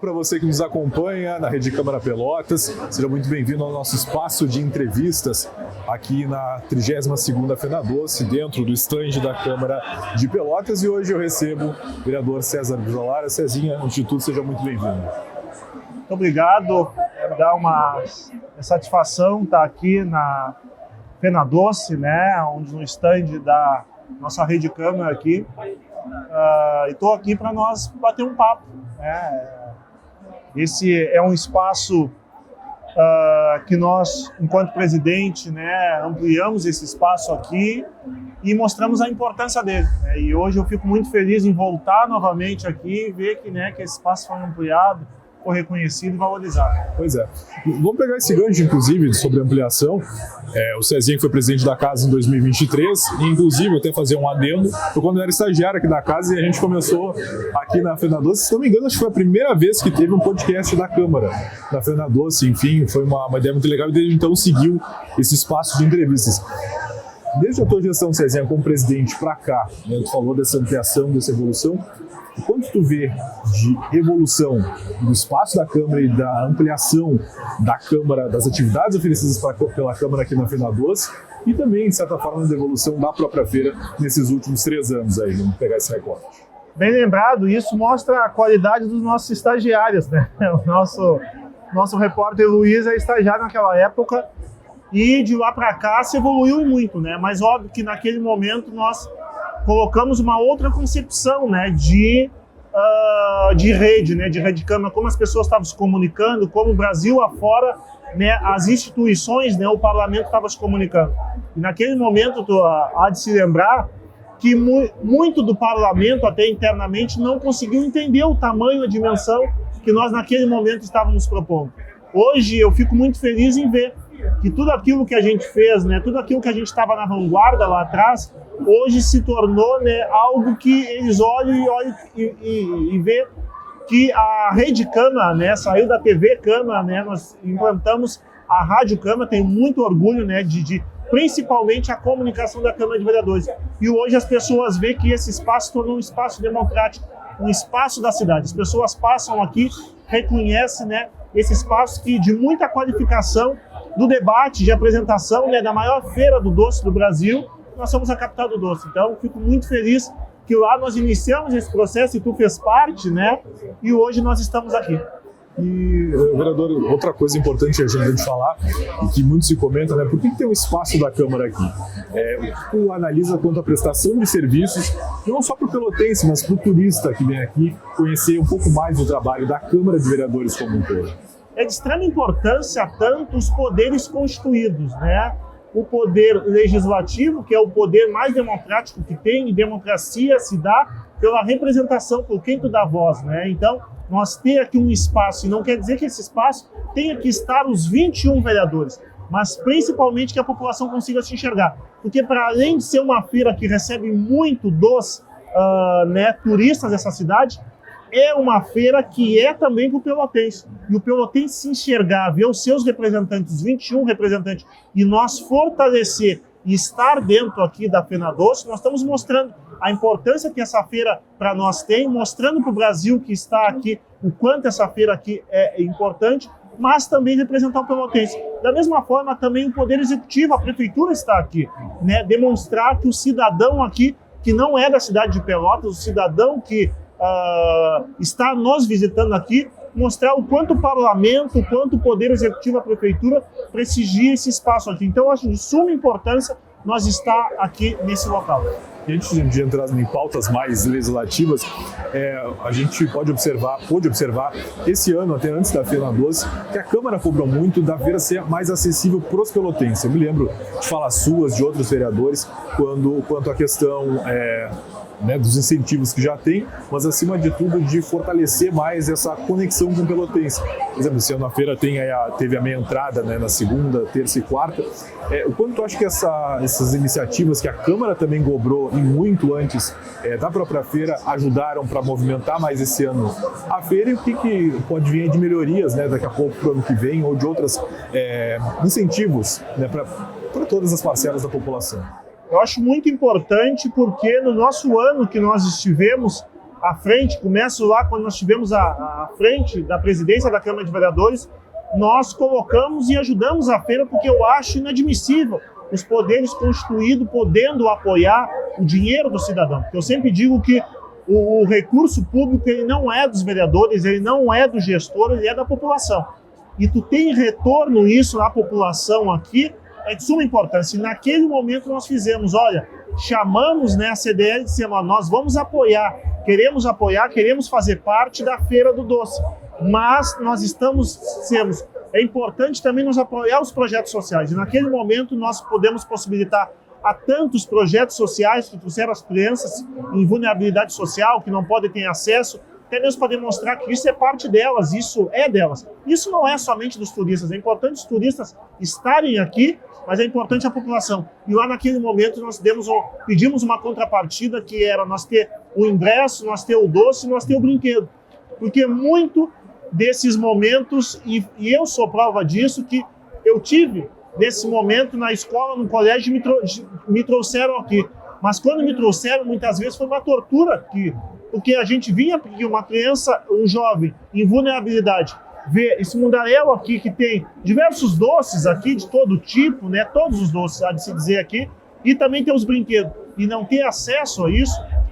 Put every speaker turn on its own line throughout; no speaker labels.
para você que nos acompanha na Rede Câmara Pelotas. Seja muito bem-vindo ao nosso espaço de entrevistas aqui na 32ª FenaDoce, dentro do estande da Câmara de Pelotas. E hoje eu recebo o vereador César Grisolara. Cezinha, antes de tudo, seja muito bem-vindo.
Muito obrigado. Me dá uma satisfação estar aqui na FenaDoce, né, onde no estande da nossa Rede Câmara aqui. E estou aqui para nós bater um papo. Esse é um espaço que nós, enquanto presidente, né, ampliamos esse espaço aqui e mostramos a importância dele. E hoje eu fico muito feliz em voltar novamente aqui e ver que esse espaço foi ampliado, foi reconhecido e valorizado.
Pois é. Vamos pegar esse gancho, inclusive, sobre ampliação. O Cezinha foi presidente da casa em 2023, e inclusive, eu até fazer um adendo, foi quando eu era estagiário aqui da casa e a gente começou aqui na FenaDoce. Se não me engano, acho que foi a primeira vez que teve um podcast da Câmara da FenaDoce. Enfim, foi uma ideia muito legal e desde então seguiu esse espaço de entrevistas. Desde a tua gestão, Cezinha, como presidente para cá, né, tu falou dessa ampliação, dessa evolução. Quanto tu vê de evolução do espaço da Câmara e da ampliação da Câmara, das atividades oferecidas pela Câmara aqui na FenaDoce e também, de certa forma, da evolução da própria feira nesses últimos 3 anos aí, vamos pegar esse recorte.
Bem lembrado, isso mostra a qualidade dos nossos estagiários, né? O nosso repórter Luiz é estagiário naquela época e de lá para cá se evoluiu muito, né? Mas óbvio que naquele momento nós colocamos uma outra concepção, né, de rede, né, de Rede Câmara, como as pessoas estavam se comunicando, como o Brasil afora, né, as instituições, né, o parlamento estava se comunicando. E naquele momento, há de se lembrar que muito do parlamento, até internamente, não conseguiu entender o tamanho, a dimensão que nós naquele momento estávamos propondo. Hoje eu fico muito feliz em ver que tudo aquilo que a gente fez, né, tudo aquilo que a gente estava na vanguarda lá atrás, hoje se tornou, né, algo que eles olham e vê que a Rede Câmara, né, saiu da TV Câmara, né, nós implantamos a Rádio Câmara, tenho muito orgulho, né, de principalmente a comunicação da Câmara de Vereadores. E hoje as pessoas veem que esse espaço se tornou um espaço democrático, um espaço da cidade. As pessoas passam aqui, reconhecem, né, esse espaço que de muita qualificação do debate, de apresentação, né, da maior feira do doce do Brasil. Nós somos a capital do doce, então fico muito feliz que lá nós iniciamos esse processo e tu fez parte, né? E hoje nós estamos aqui.
E, vereador, outra coisa importante a gente falar, e que muito se comenta, né? Por que tem um espaço da Câmara aqui? Tu analisa quanto à prestação de serviços, não só para o pelotense, mas para o turista que vem aqui conhecer um pouco mais do trabalho da Câmara de Vereadores como um todo.
É de extrema importância tanto os poderes constituídos, né? O poder legislativo, que é o poder mais democrático que tem, e democracia se dá pela representação, por quem tu dá voz, né? Então, nós ter aqui um espaço, e não quer dizer que esse espaço tenha que estar os 21 vereadores, mas principalmente que a população consiga se enxergar. Porque para além de ser uma feira que recebe muito dos turistas dessa cidade, é uma feira que é também para o pelotense. E o pelotense se enxergar, ver os seus representantes, os 21 representantes, e nós fortalecer e estar dentro aqui da FenaDoce, nós estamos mostrando a importância que essa feira para nós tem, mostrando para o Brasil que está aqui, o quanto essa feira aqui é importante, mas também representar o pelotense. Da mesma forma, também o Poder Executivo, a Prefeitura está aqui, né? Demonstrar que o cidadão aqui, que não é da cidade de Pelotas, o cidadão que está nos visitando aqui, mostrar o quanto o parlamento, o quanto o Poder Executivo, a Prefeitura, prestigia esse espaço aqui. Então, eu acho de suma importância nós estar aqui nesse local.
E antes de entrar em pautas mais legislativas, a gente pôde observar esse ano, até antes da FenaDoce, que a Câmara cobrou muito da feira ser mais acessível para os pelotenses. Eu me lembro de falas suas, de outros vereadores, quanto à questão né, dos incentivos que já tem, mas acima de tudo de fortalecer mais essa conexão com o pelotense. Por exemplo, esse ano a feira teve a meia entrada, né, na segunda, terça e quarta. O quanto tu acha que essas iniciativas que a Câmara também cobrou e muito antes da própria feira ajudaram para movimentar mais esse ano a feira, e o que pode vir de melhorias, né, daqui a pouco para o ano que vem, ou de outros incentivos, né, para todas as parcelas da população?
Eu acho muito importante porque no nosso ano que nós estivemos, à frente, começo lá quando nós tivemos à frente da presidência da Câmara de Vereadores, nós colocamos e ajudamos a feira, porque eu acho inadmissível os poderes constituídos podendo apoiar o dinheiro do cidadão. Eu sempre digo que o recurso público ele não é dos vereadores, ele não é do gestor, ele é da população. E tu tem retorno isso na população aqui, é de suma importância. E naquele momento nós fizemos, olha, chamamos, né, a CDL e dissemos, nós vamos apoiar, queremos fazer parte da Feira do Doce. Mas nós é importante também nos apoiar os projetos sociais. E naquele momento nós podemos possibilitar a tantos projetos sociais que trouxeram as crianças em vulnerabilidade social, que não podem ter acesso, até mesmo para demonstrar que isso é parte delas, isso é delas. Isso não é somente dos turistas, é importante os turistas estarem aqui, mas é importante a população. E lá naquele momento nós pedimos uma contrapartida que era nós ter o ingresso, nós ter o doce, nós ter o brinquedo. Porque muito desses momentos, e eu sou prova disso, que eu tive nesse momento na escola, no colégio, me trouxeram aqui. Mas quando me trouxeram, muitas vezes foi uma tortura aqui, porque a gente vinha porque uma criança, um jovem em vulnerabilidade, ver esse mundaréu aqui que tem diversos doces aqui de todo tipo, né? Todos os doces, há de se dizer aqui, e também tem os brinquedos. E não ter acesso a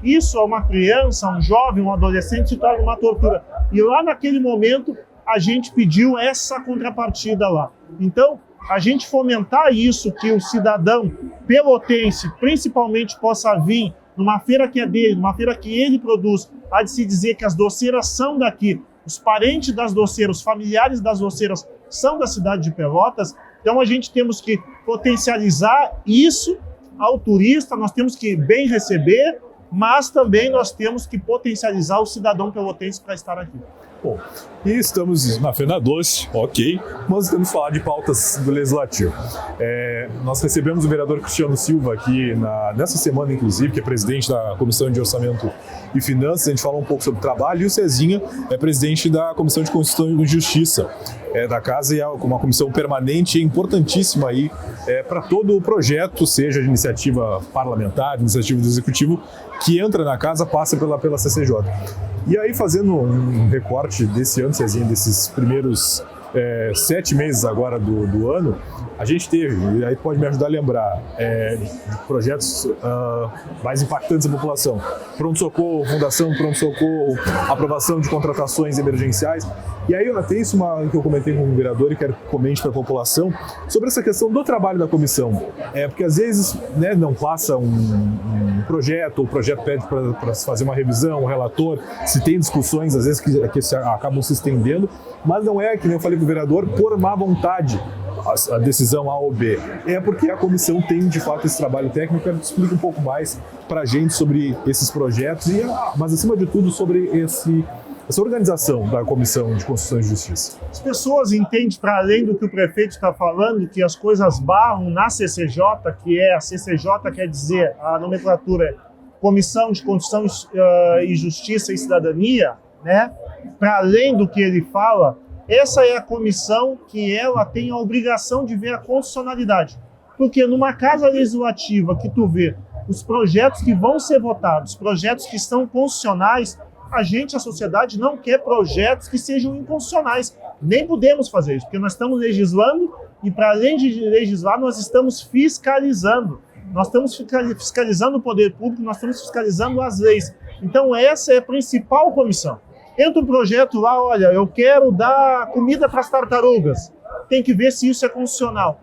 isso a uma criança, um jovem, um adolescente se torna uma tortura. E lá naquele momento a gente pediu essa contrapartida lá. Então, a gente fomentar isso, que o cidadão pelotense, principalmente, possa vir numa feira que é dele, numa feira que ele produz, há de se dizer que as doceiras são daqui, os parentes das doceiras, os familiares das doceiras são da cidade de Pelotas. Então a gente temos que potencializar isso ao turista, nós temos que bem receber, mas também nós temos que potencializar o cidadão pelotense para estar aqui.
Bom, e estamos na Feira Doce, ok, mas temos que falar de pautas do Legislativo. Nós recebemos o vereador Cristiano Silva aqui nessa semana, inclusive, que é presidente da Comissão de Orçamento e Finanças. A gente falou um pouco sobre o trabalho, e o Cezinha é presidente da Comissão de Constituição e Justiça da Casa, e é uma comissão permanente e importantíssima aí para todo o projeto, seja de iniciativa parlamentar, iniciativa do Executivo, que entra na Casa, passa pela CCJ. E aí, fazendo um recorte desse ano, Cezinha, desses primeiros 7 meses agora do ano, a gente teve, e aí pode me ajudar a lembrar, projetos mais impactantes da população. Pronto-socorro, fundação Pronto-socorro, aprovação de contratações emergenciais. E aí até isso que eu comentei com o vereador e quero que comente para a população sobre essa questão do trabalho da comissão. Porque às vezes, né, não passa um projeto, ou o projeto pede para se fazer uma revisão, um relator, se tem discussões às vezes que acabam se estendendo, mas não é, que nem eu falei para o vereador, por má vontade a decisão A ou B. É porque a comissão tem, de fato, esse trabalho técnico. Eu quero que explique um pouco mais para a gente sobre esses projetos, mas, acima de tudo, sobre essa organização da Comissão de Constituição e Justiça.
As pessoas entendem, para além do que o prefeito está falando, que as coisas barram na CCJ, a CCJ quer dizer, a nomenclatura é Comissão de Constituição e Justiça e Cidadania, né? Para além do que ele fala, essa é a comissão que ela tem a obrigação de ver a constitucionalidade. Porque numa casa legislativa que tu vê os projetos que vão ser votados, projetos que são constitucionais, a sociedade não quer projetos que sejam inconstitucionais. Nem podemos fazer isso, porque nós estamos legislando e, para além de legislar, nós estamos fiscalizando. Nós estamos fiscalizando o poder público, nós estamos fiscalizando as leis. Então, essa é a principal comissão. Entra um projeto lá, olha, eu quero dar comida para as tartarugas. Tem que ver se isso é constitucional.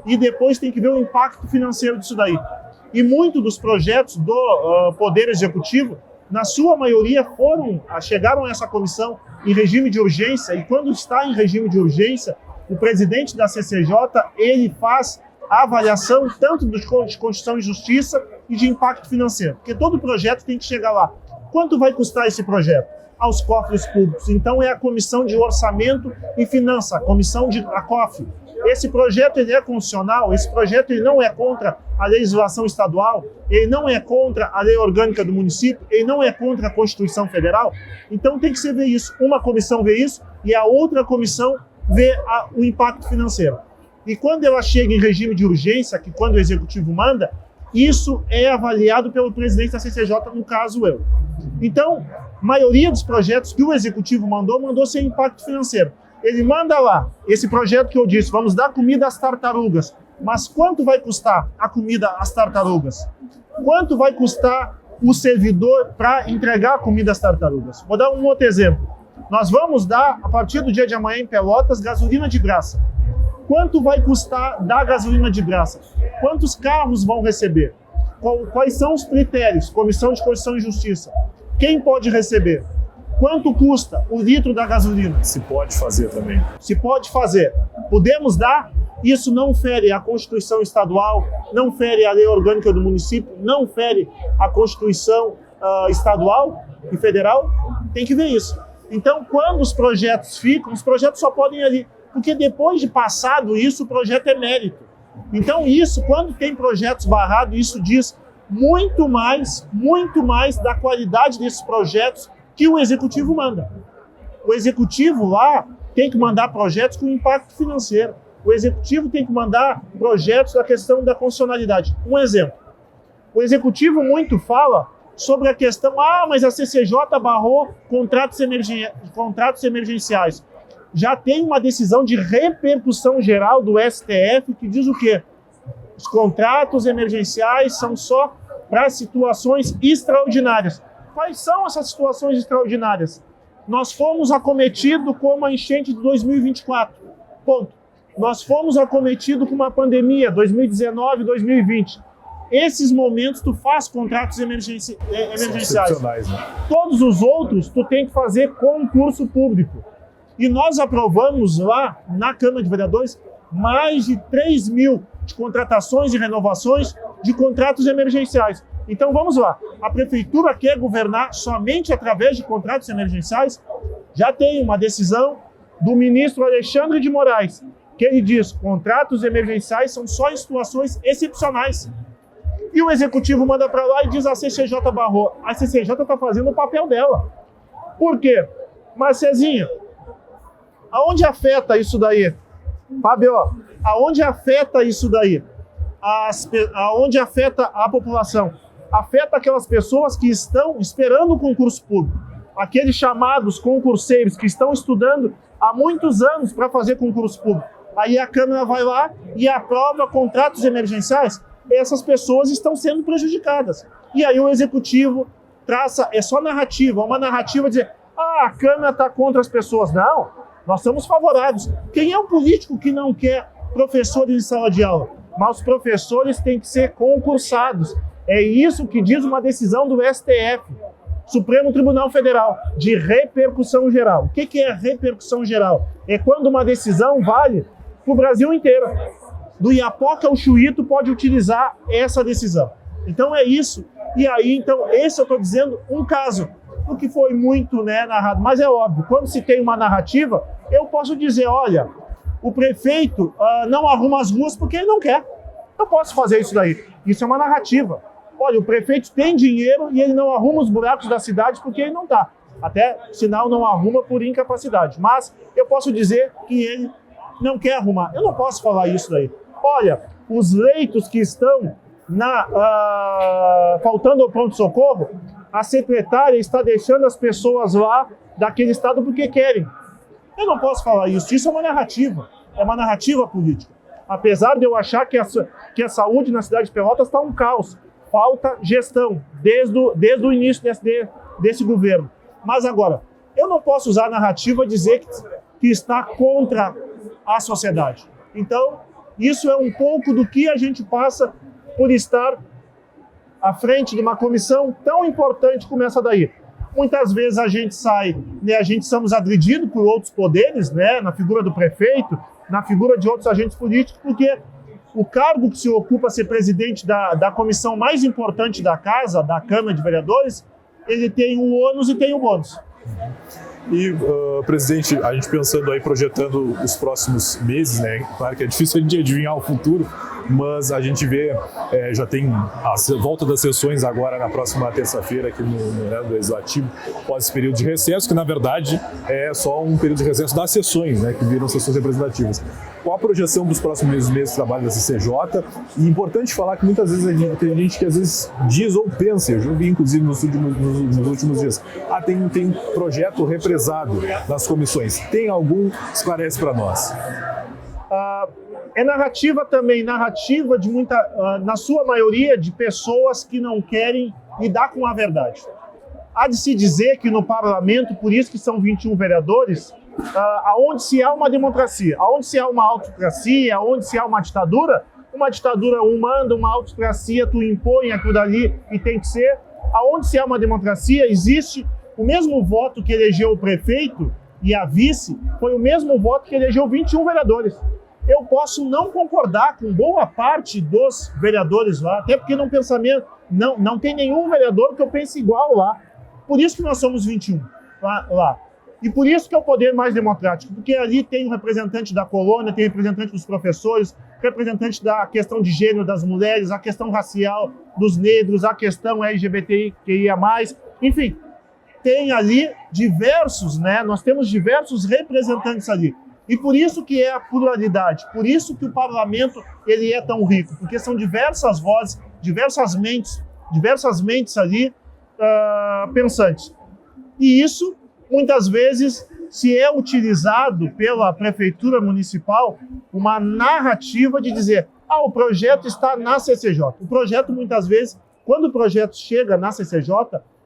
E depois tem que ver o impacto financeiro disso daí. E muitos dos projetos do Poder Executivo, na sua maioria, chegaram a essa comissão em regime de urgência, e quando está em regime de urgência, o presidente da CCJ, ele faz a avaliação tanto de Constituição e Justiça e de impacto financeiro, porque todo projeto tem que chegar lá. Quanto vai custar esse projeto? Aos cofres públicos. Então é a Comissão de Orçamento e Finança, a COF. Esse projeto ele é constitucional, esse projeto ele não é contra a legislação estadual, ele não é contra a lei orgânica do município, ele não é contra a Constituição Federal. Então tem que se ver isso. Uma comissão vê isso e a outra comissão vê o impacto financeiro. E quando ela chega em regime de urgência, que quando o Executivo manda, isso é avaliado pelo presidente da CCJ, no caso eu. Então, maioria dos projetos que o Executivo mandou sem impacto financeiro. Ele manda lá, esse projeto que eu disse, vamos dar comida às tartarugas. Mas quanto vai custar a comida às tartarugas? Quanto vai custar o servidor para entregar a comida às tartarugas? Vou dar um outro exemplo. Nós vamos dar, a partir do dia de amanhã em Pelotas, gasolina de graça. Quanto vai custar dar gasolina de graça? Quantos carros vão receber? Quais são os critérios? Comissão de Constituição e Justiça. Quem pode receber? Quanto custa o litro da gasolina?
Se pode fazer também.
Se pode fazer. Podemos dar? Isso não fere a Constituição Estadual, não fere a Lei Orgânica do município, não fere a Constituição estadual e federal? Tem que ver isso. Então, quando os projetos ficam, os projetos só podem ir ali. Porque depois de passado isso, o projeto é mérito. Então, isso, quando tem projetos barrados, isso diz muito mais da qualidade desses projetos que o Executivo manda. O Executivo lá tem que mandar projetos com impacto financeiro. O Executivo tem que mandar projetos da questão da constitucionalidade. Um exemplo. O Executivo muito fala sobre a questão, mas a CCJ barrou contratos emergenciais. Já tem uma decisão de repercussão geral do STF que diz o quê? Os contratos emergenciais são só para situações extraordinárias. Quais são essas situações extraordinárias? Nós fomos acometidos com a enchente de 2024. Ponto. Nós fomos acometidos com uma pandemia, 2019, 2020. Esses momentos tu faz contratos emergenciais.
Né?
Todos os outros tu tem que fazer concurso público. E nós aprovamos lá na Câmara de Vereadores mais de 3 mil de contratações e renovações de contratos emergenciais. Então vamos lá, a Prefeitura quer governar somente através de contratos emergenciais? Já tem uma decisão do ministro Alexandre de Moraes, que ele diz que contratos emergenciais são só em situações excepcionais. E o Executivo manda para lá e diz a CCJ barrou. A CCJ está fazendo o papel dela. Por quê? Mas, Cezinha, aonde afeta isso daí? Fábio, aonde afeta isso daí? Aonde afeta a população? Afeta aquelas pessoas que estão esperando o concurso público. Aqueles chamados concurseiros que estão estudando há muitos anos para fazer concurso público. Aí a Câmara vai lá e aprova contratos emergenciais. Essas pessoas estão sendo prejudicadas. E aí o Executivo traça, é só narrativa, uma narrativa de dizer, a Câmara está contra as pessoas. Não, nós somos favoráveis. Quem é um político que não quer professores em sala de aula? Mas os professores têm que ser concursados. É isso que diz uma decisão do STF, Supremo Tribunal Federal, de repercussão geral. O que é repercussão geral? É quando uma decisão vale para o Brasil inteiro. Do Iapoca ao Chuí, tu pode utilizar essa decisão. Então é isso. E aí, então, esse eu estou dizendo um caso, o que foi muito narrado. Mas é óbvio, quando se tem uma narrativa, eu posso dizer, olha, o prefeito não arruma as ruas porque ele não quer. Eu posso fazer isso daí. Isso é uma narrativa. Olha, o prefeito tem dinheiro e ele não arruma os buracos da cidade porque ele não está. Até sinal não arruma por incapacidade. Mas eu posso dizer que ele não quer arrumar. Eu não posso falar isso daí. Olha, os leitos que estão faltando ao pronto-socorro, a secretária está deixando as pessoas lá daquele estado porque querem. Eu não posso falar isso. Isso é uma narrativa política. Apesar de eu achar que a saúde na cidade de Pelotas está um caos. Falta gestão desde o início desse governo. Mas agora, eu não posso usar a narrativa e dizer que está contra a sociedade. Então, isso é um pouco do que a gente passa por estar à frente de uma comissão tão importante como essa daí. Muitas vezes a gente sai, a gente somos agredidos por outros poderes, na figura do prefeito, na figura de outros agentes políticos, porque o cargo que se ocupa ser presidente da comissão mais importante da casa, da Câmara de Vereadores, ele tem o ônus e tem o bônus.
E, presidente, a gente pensando aí, projetando os próximos meses, claro que é difícil a gente adivinhar o futuro, mas a gente vê, já tem a volta das sessões agora na próxima terça-feira aqui no Legislativo, após esse período de recesso, que na verdade é só um período de recesso das sessões, que viram sessões representativas. qual a projeção dos próximos meses de trabalho da CCJ. E é importante falar que muitas vezes tem gente que às vezes diz ou pensa, eu já vi inclusive nos últimos dias, tem projeto represado nas comissões. Tem algum? Esclarece para nós.
É narrativa também, narrativa de muita, na sua maioria, de pessoas que não querem lidar com a verdade. Há de se dizer que no parlamento, por isso que são 21 vereadores, aonde se há uma democracia, aonde se há uma autocracia, aonde se há uma ditadura um manda, uma autocracia, tu impõe aquilo dali e tem que ser. Aonde se há uma democracia, existe o mesmo voto que elegeu o prefeito e a vice, foi o mesmo voto que elegeu 21 vereadores. Eu posso não concordar com boa parte dos vereadores lá, até porque no pensamento não tem nenhum vereador que eu pense igual lá. Por isso que nós somos 21 lá. E por isso que é o poder mais democrático, porque ali tem um representante da colônia, tem representante dos professores, representante da questão de gênero das mulheres, a questão racial dos negros, a questão LGBTQIA+, enfim, tem ali diversos, né? Nós temos diversos representantes ali. E por isso que é a pluralidade, por isso que o parlamento ele é tão rico, porque são diversas vozes, diversas mentes ali pensantes. E isso, muitas vezes, se é utilizado pela prefeitura municipal uma narrativa de dizer o projeto está na CCJ. O projeto, muitas vezes, quando o projeto chega na CCJ,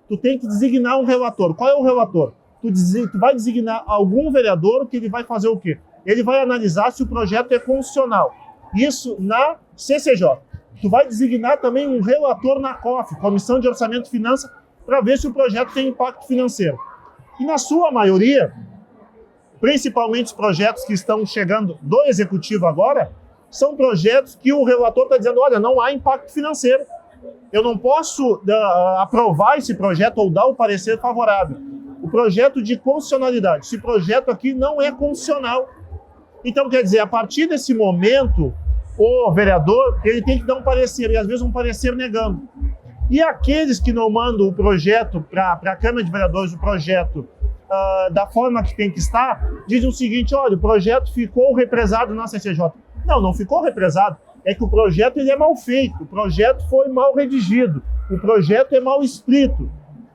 tu tem que designar um relator. Qual é o relator? Tu vai designar algum vereador que ele vai fazer o quê? Ele vai analisar se o projeto é constitucional. Isso na CCJ. Tu vai designar também um relator na COF, Comissão de Orçamento e Finanças, para ver se o projeto tem impacto financeiro. E na sua maioria, principalmente os projetos que estão chegando do Executivo agora, são projetos que o relator está dizendo, olha, não há impacto financeiro. Eu não posso aprovar esse projeto ou dar o parecer favorável. O projeto de constitucionalidade. Esse projeto aqui não é constitucional. Então, quer dizer, a partir desse momento, o vereador ele tem que dar um parecer, e às vezes um parecer negando. E aqueles que não mandam o projeto para a Câmara de Vereadores, o projeto da forma que tem que estar, dizem o seguinte, olha, o projeto ficou represado na CCJ. Não ficou represado. É que o projeto ele é mal feito, o projeto foi mal redigido, o projeto é mal escrito.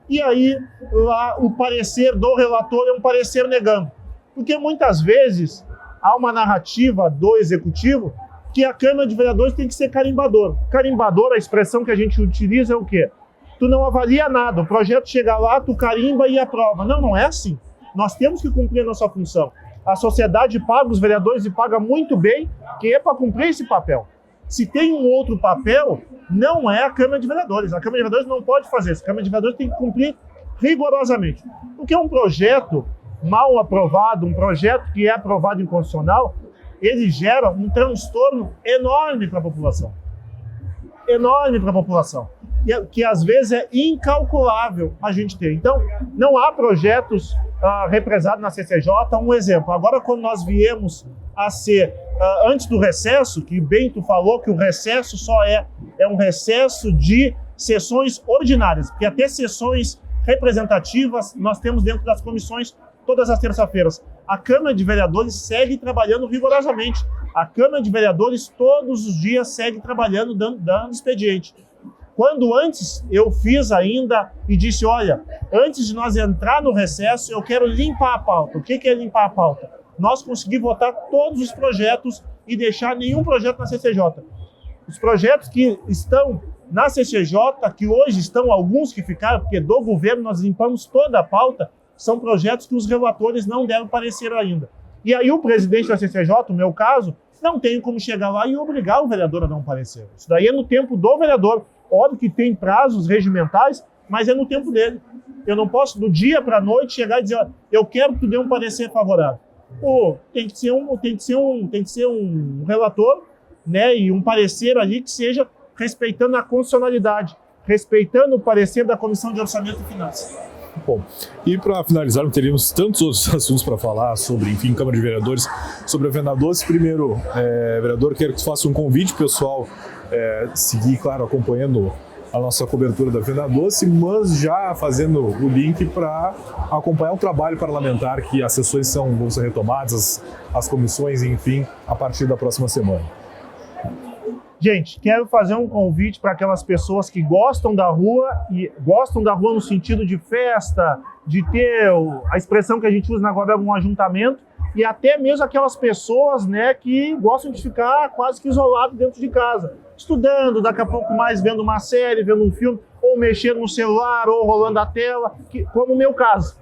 E aí, lá, o parecer do relator é um parecer negando. Porque muitas vezes há uma narrativa do Executivo que a Câmara de Vereadores tem que ser carimbador. Carimbador, a expressão que a gente utiliza é o quê? Tu não avalia nada, o projeto chega lá, tu carimba e aprova. Não é assim. Nós temos que cumprir a nossa função. A sociedade paga os vereadores e paga muito bem, que é para cumprir esse papel. Se tem um outro papel, não é a Câmara de Vereadores. A Câmara de Vereadores não pode fazer isso. A Câmara de Vereadores tem que cumprir rigorosamente. Porque um projeto mal aprovado, um projeto que é aprovado inconstitucional, ele gera um transtorno enorme para a população. Enorme para a população. Que às vezes é incalculável a gente ter. Então, não há projetos represados na CCJ. Um exemplo, agora quando nós viemos a ser, antes do recesso, que bem tu falou que o recesso só é um recesso de sessões ordinárias, porque até sessões representativas nós temos dentro das comissões todas as terças-feiras. A Câmara de Vereadores segue trabalhando rigorosamente. A Câmara de Vereadores todos os dias segue trabalhando, dando expediente. Quando antes eu fiz ainda e disse, olha, antes de nós entrar no recesso, eu quero limpar a pauta. O que é limpar a pauta? Nós conseguimos votar todos os projetos e deixar nenhum projeto na CCJ. Os projetos que estão na CCJ, que hoje estão alguns que ficaram, porque do governo nós limpamos toda a pauta, são projetos que os relatores não deram parecer ainda. E aí o presidente da CCJ, no meu caso, não tem como chegar lá e obrigar o vereador a dar um parecer. Isso daí é no tempo do vereador. Óbvio que tem prazos regimentais, mas é no tempo dele. Eu não posso, do dia para a noite, chegar e dizer, ó, eu quero que tu dê um parecer favorável. Tem que ser um relator, né, e um parecer ali que seja respeitando a constitucionalidade, respeitando o parecer da Comissão de Orçamento e Finanças.
Bom, e para finalizar, teríamos tantos outros assuntos para falar sobre, enfim, Câmara de Vereadores, sobre a Venda Doce. Primeiro, vereador, quero que você faça um convite pessoal, seguir, claro, acompanhando a nossa cobertura da Fena Doce, mas já fazendo o link para acompanhar o trabalho parlamentar, que as sessões vão ser retomadas, as comissões, enfim, a partir da próxima semana.
Gente, quero fazer um convite para aquelas pessoas que gostam da rua, e gostam da rua no sentido de festa, de ter a expressão que a gente usa na Guabé, um ajuntamento, e até mesmo aquelas pessoas, né, que gostam de ficar quase que isolado dentro de casa, estudando, daqui a pouco mais vendo uma série, vendo um filme, ou mexendo no celular, ou rolando a tela, como o meu caso.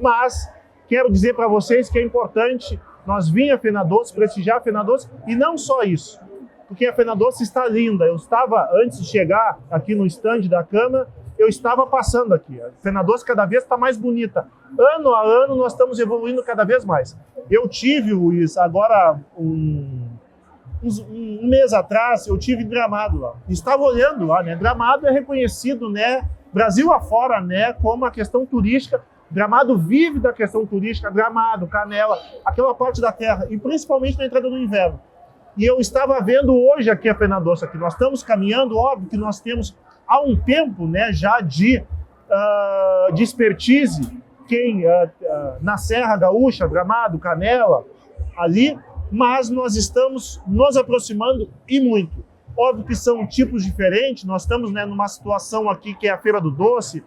Mas quero dizer para vocês que é importante nós vir a Fena Doce, prestigiar a Fena Doce, e não só isso, porque a Fena Doce está linda. Eu estava, antes de chegar aqui no estande da Câmara, eu estava passando aqui. A Fena Doce cada vez está mais bonita. Ano a ano nós estamos evoluindo cada vez mais. Eu tive, Luiz, agora um mês atrás, eu tive em Gramado lá. Estava olhando lá, né? Gramado é reconhecido, né, Brasil afora, né, como a questão turística. Gramado vive da questão turística, Gramado, Canela, aquela parte da terra, e principalmente na entrada do inverno. E eu estava vendo hoje aqui a Fena Doce, aqui. Nós estamos caminhando, óbvio que nós temos há um tempo, né, já de expertise, na Serra Gaúcha, Gramado, Canela, ali, mas nós estamos nos aproximando e muito. Óbvio que são tipos diferentes, nós estamos, né, numa situação aqui que é a Feira do Doce,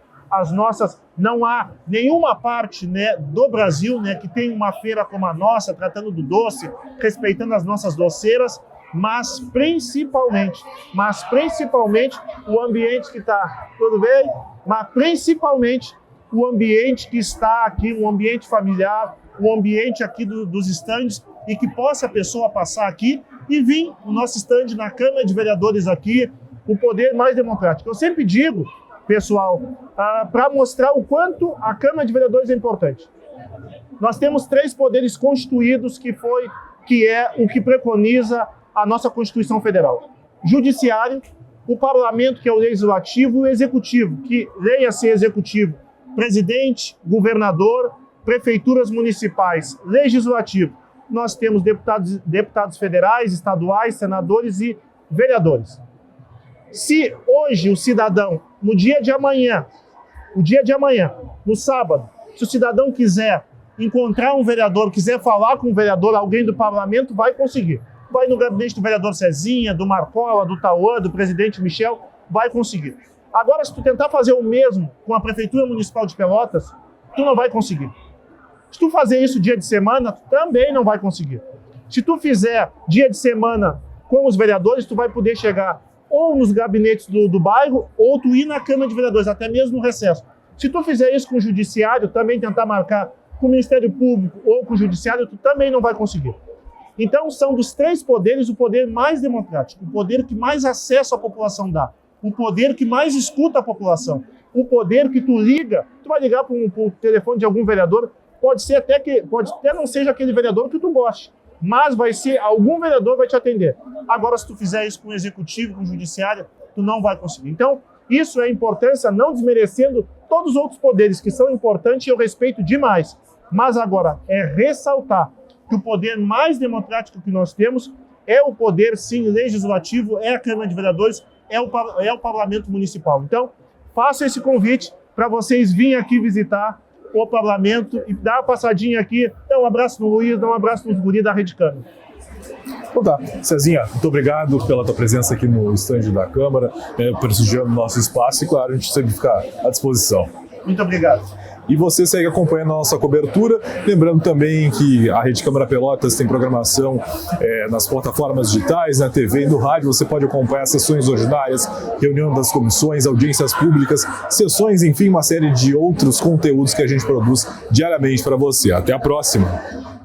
não há nenhuma parte, né, do Brasil, né, que tem uma feira como a nossa, tratando do doce, respeitando as nossas doceiras, mas principalmente o ambiente que está, tudo bem? Mas principalmente o ambiente que está aqui, um ambiente familiar, um ambiente aqui dos estandes, e que possa a pessoa passar aqui e vir o nosso estande na Câmara de Vereadores aqui, o poder mais democrático. Eu sempre digo, pessoal, para mostrar o quanto a Câmara de Vereadores é importante. Nós temos 3 poderes constituídos, que é o que preconiza a nossa Constituição Federal. Judiciário, o Parlamento, que é o Legislativo, e o Executivo, que leia-se Executivo, Presidente, Governador, Prefeituras Municipais, Legislativo. Nós temos deputados federais, estaduais, senadores e vereadores. Se hoje o cidadão, no dia de amanhã, no sábado, se o cidadão quiser encontrar um vereador, quiser falar com um vereador, alguém do parlamento, vai conseguir. Vai no gabinete do vereador Cezinha, do Marcola, do Tauã, do presidente Michel, vai conseguir. Agora, se tu tentar fazer o mesmo com a Prefeitura Municipal de Pelotas, tu não vai conseguir. Se tu fazer isso dia de semana, tu também não vai conseguir. Se tu fizer dia de semana com os vereadores, tu vai poder chegar ou nos gabinetes do bairro, ou tu ir na Câmara de Vereadores, até mesmo no recesso. Se tu fizer isso com o Judiciário, também tentar marcar com o Ministério Público ou com o Judiciário, tu também não vai conseguir. Então, são dos 3 poderes o poder mais democrático, o poder que mais acesso à população dá, o poder que mais escuta a população, o poder que tu vai ligar para o telefone de algum vereador, pode até não seja aquele vereador que tu goste, mas vai ser, algum vereador vai te atender. Agora, se tu fizer isso com o Executivo, com o Judiciário, tu não vai conseguir. Então, isso é importância, não desmerecendo todos os outros poderes que são importantes e eu respeito demais. Mas agora, é ressaltar que o poder mais democrático que nós temos é o poder, sim, legislativo, é a Câmara de Vereadores, é o Parlamento Municipal. Então, faço esse convite para vocês virem aqui visitar o Parlamento e dar uma passadinha aqui, dá um abraço no Luiz, dá um abraço nos guris da Rede Câmara.
Então tá, Cezinha, muito obrigado pela tua presença aqui no estande da Câmara, prestigiando o nosso espaço e, claro, a gente sempre fica à disposição.
Muito obrigado.
E você segue acompanhando a nossa cobertura, lembrando também que a Rede Câmara Pelotas tem programação nas plataformas digitais, na TV e no rádio. Você pode acompanhar sessões ordinárias, reunião das comissões, audiências públicas, sessões, enfim, uma série de outros conteúdos que a gente produz diariamente para você. Até a próxima!